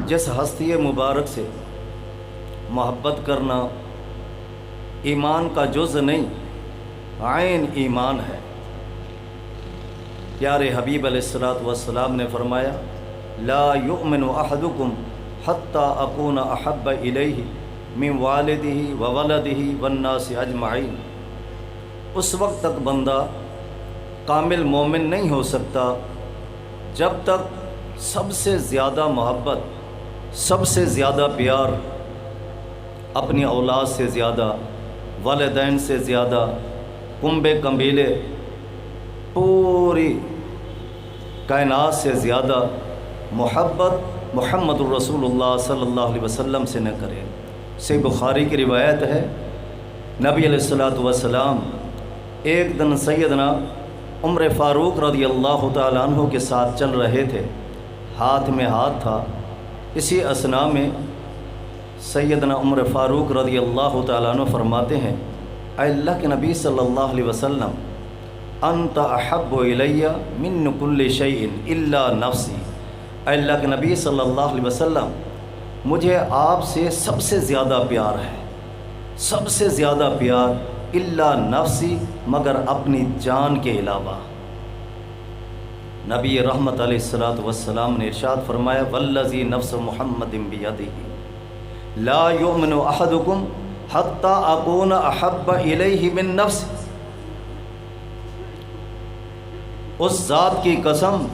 जिस हस्ती मुबारक से मोहब्बत करना ईमान का जुज़ नहीं, आइन ईमान है। प्यारे हबीब अलैहिस्सलातु वस्सलाम ने फरमाया, ला युमिनु अहदुकुम हत्ता अकूना अहब्ब इलैहि मिन वालिदिही व वलदिही वन्नासि अजमईन। उस वक्त तक बंदा कामिल मोमिन नहीं हो सकता जब तक सबसे ज़्यादा मोहब्बत, सबसे ज़्यादा प्यार अपनी औलाद से ज़्यादा, वालिदैन से ज़्यादा, कुंबे कबीले, पूरी कायनात से ज़्यादा मोहब्बत मुहम्मदुर रसूलुल्लाह सल्लल्लाहु अलैहि वसल्लम से न करे। सही बुखारी की रिवायत है, नबी अलैहिस्सलातु वस्सलाम एक दिन सैयदना उमर फ़ारूक रज़ियल्लाहु तआला अन्हु के साथ चल रहे थे, हाथ में हाथ था। इसी असना में सैयदना उमर फ़ारूक रज़ियल्लाहु तआला अन्हु फरमाते हैं, अल्लाह के नबी सल्लल्लाहु अलैहि वसल्लम, अंत अहब्बु इलैया मिन कुल्लि शैइन इल्ला नफ्सी। अल्लाह के नबी सल्लल्लाहु अलैहि वसल्लम, मुझे आपसे सबसे ज़्यादा प्यार है, सबसे ज़्यादा प्यार इल्ला नफ्सी, मगर अपनी जान के अलावा। नबी रहमत अलैहिस्सलातु वस्सलाम ने इरशाद फरमाया, वल्लज़ी नफ्स मुहम्मदिन बियदिही ला युमिनु अहदुकुम हत्ता अकूना अहब्ब इलैहि मिन नफ्स। उस ज़ात की कसम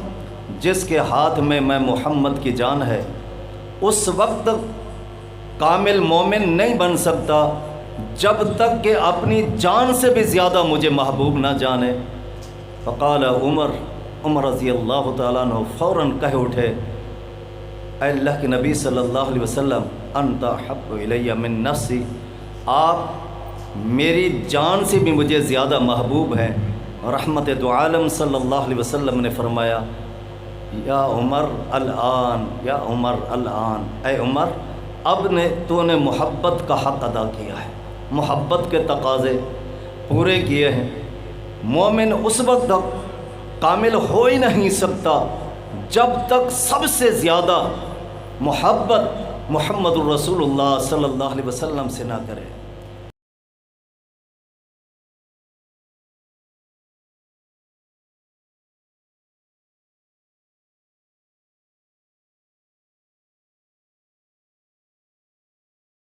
जिसके हाथ में मैं मोहम्मद की जान है, उस वक्त कामिल मोमिन नहीं बन सकता जब तक कि अपनी जान से भी ज़्यादा मुझे महबूब ना जाने। फ़क़ाल उमर रज़ियल्लाहु तआला अन्हु फ़ौरन कह उठे, अल्लाह के नबी सल्लल्लाहु अलैहि वसल्लम, अंत अहब्बु इलैया मिन नफ्सी, आप मेरी जान से भी मुझे ज़्यादा महबूब हैं। रहमत दो आलम सल्लल्लाहु अलैहि वसल्लम ने फरमाया, या उमर अल-आन, या उमर अल-आन, ऐ उमर, अब ने तूने मोहब्बत का हक़ अदा किया है, मोहब्बत के तकाज़े पूरे किए हैं। मोमिन उस वक्त तक कामिल हो ही नहीं सकता जब तक सबसे ज़्यादा मोहब्बत मुहम्मदुर रसूलुल्लाह सल्लल्लाहु अलैहि वसल्लम से ना करे।